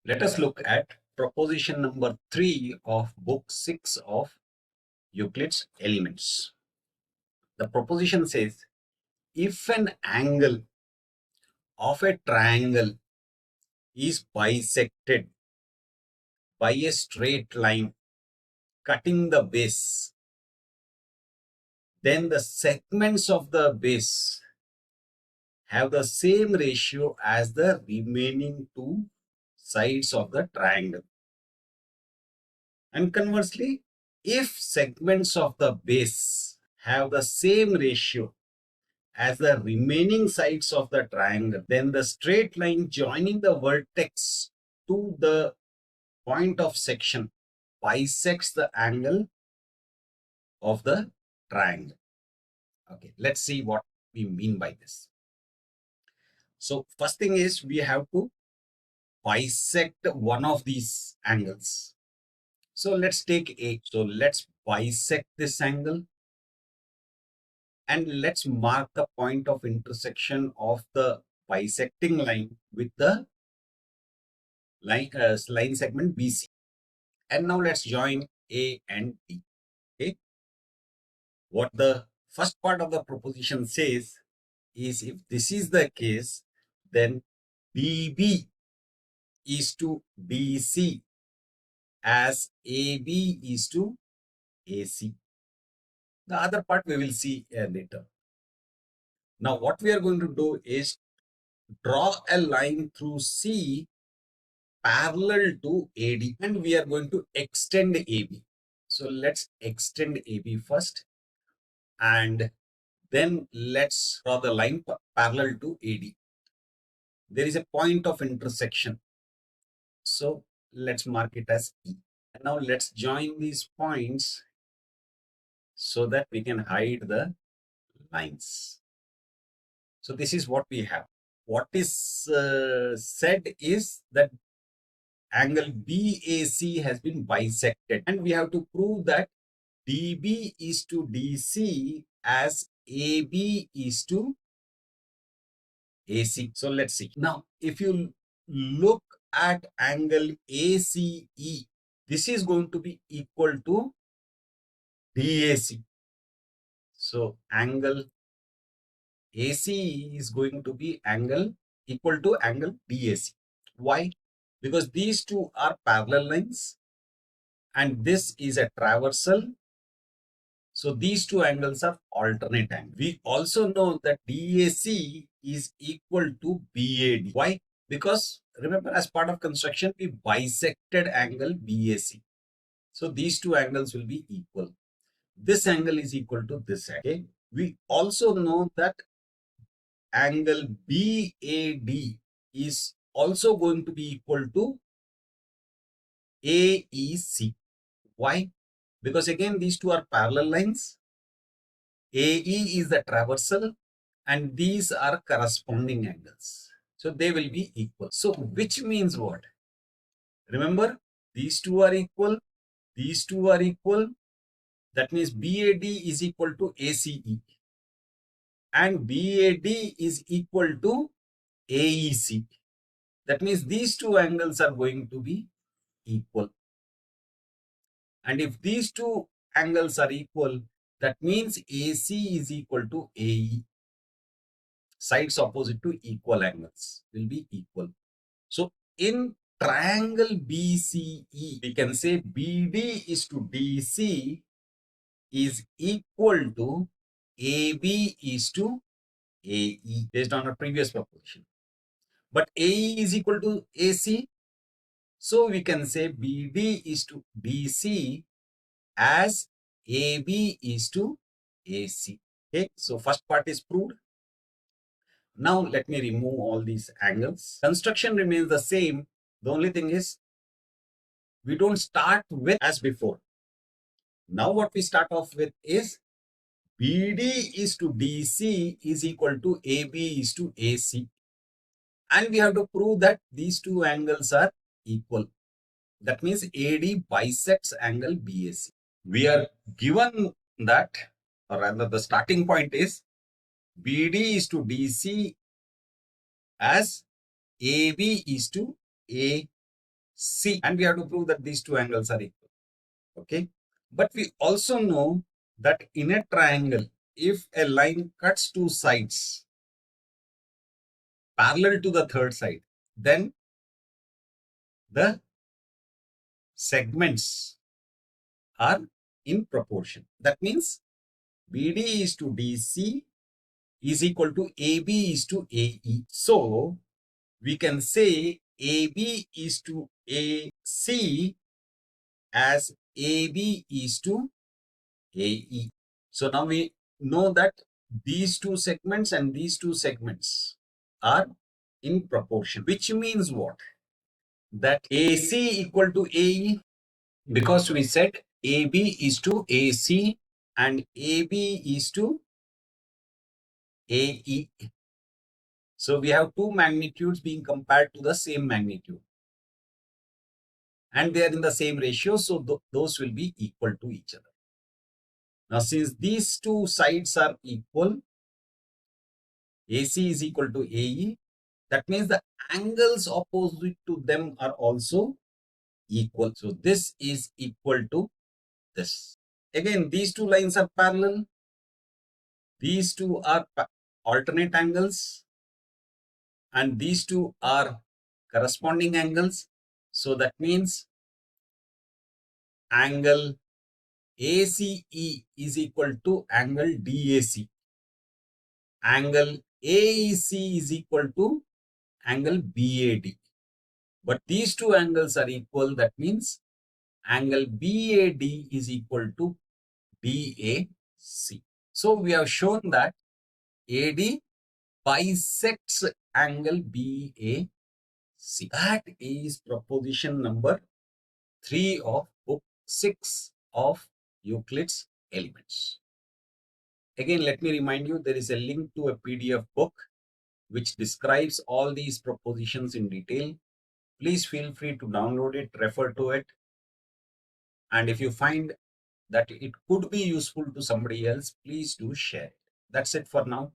Let us look at proposition number 3 of book 6 of Euclid's Elements. The proposition says, if an angle of a triangle is bisected by a straight line cutting the base, then the segments of the base have the same ratio as the remaining two sides of the triangle. And conversely, if segments of the base have the same ratio as the remaining sides of the triangle, then the straight line joining the vertex to the point of section bisects the angle of the triangle. Okay, let's see what we mean by this. So first thing is we have to bisect one of these angles. So let's take A. So let's bisect this angle and let's mark the point of intersection of the bisecting line with the line segment BC. And now let's join A and B. Okay. What the first part of the proposition says is, if this is the case, then BB is to BC as AB is to AC. The other part we will see later. Now what we are going to do is draw a line through C parallel to AD, and we are going to extend AB. So let's extend AB first, and then let's draw the line parallel to AD. There is a point of intersection, so let's mark it as E. And now let's join these points so that we can hide the lines. So this is what we have. What is said is that angle BAC has been bisected, and we have to prove that DB is to DC as AB is to AC. So let's see. Now, if you look at angle ACE, this is going to be equal to DAC. So angle AC is going to be angle equal to angle DAC. Why? Because these two are parallel lines and this is a traversal. So these two angles are alternate angles. We also know that DAC is equal to BAD. Why? Because remember, as part of construction, we bisected angle BAC. So these two angles will be equal. This angle is equal to this angle. Okay? We also know that angle BAD is also going to be equal to AEC. Why? Because again, these two are parallel lines. AE is the traversal and these are corresponding angles. So they will be equal. So which means what? Remember, these two are equal. These two are equal. That means BAD is equal to ACE. And BAD is equal to AEC. That means these two angles are going to be equal. And if these two angles are equal, that means AC is equal to AE. Sides opposite to equal angles will be equal. So in triangle BCE, we can say BD is to DC is equal to AB is to AE based on our previous proposition. But AE is equal to AC. So we can say BD is to DC as AB is to AC. Okay, so first part is proved. Now let me remove all these angles. Construction remains the same. The only thing is we don't start with as before. Now what we start off with is BD is to DC is equal to AB is to AC. And we have to prove that these two angles are equal. That means AD bisects angle BAC. We are given that, or rather the starting point is BD is to DC as AB is to AC. C, and we have to prove that these two angles are equal. Okay, but we also know that in a triangle, if a line cuts two sides parallel to the third side, then the segments are in proportion. That means BD is to DC is equal to AB is to AE. So we can say AB is to AC as AB is to AE. So now we know that these two segments and these two segments are in proportion, which means what? That AC equal to AE, because we said AB is to AC and AB is to AE. So we have two magnitudes being compared to the same magnitude. And they are in the same ratio, so those will be equal to each other. Now, since these two sides are equal, AC is equal to AE, that means the angles opposite to them are also equal. So this is equal to this. Again, these two lines are parallel. These two are alternate angles, and these two are corresponding angles. So that means angle ACE is equal to angle DAC. Angle AEC is equal to angle BAD. But these two angles are equal. That means angle BAD is equal to BAC. So we have shown that AD bisects angle BAC. That is proposition number 3 of book 6 of Euclid's Elements. Again, let me remind you, there is a link to a PDF book which describes all these propositions in detail. Please feel free to download it, refer to it. And if you find that it could be useful to somebody else, please do share it. That's it for now.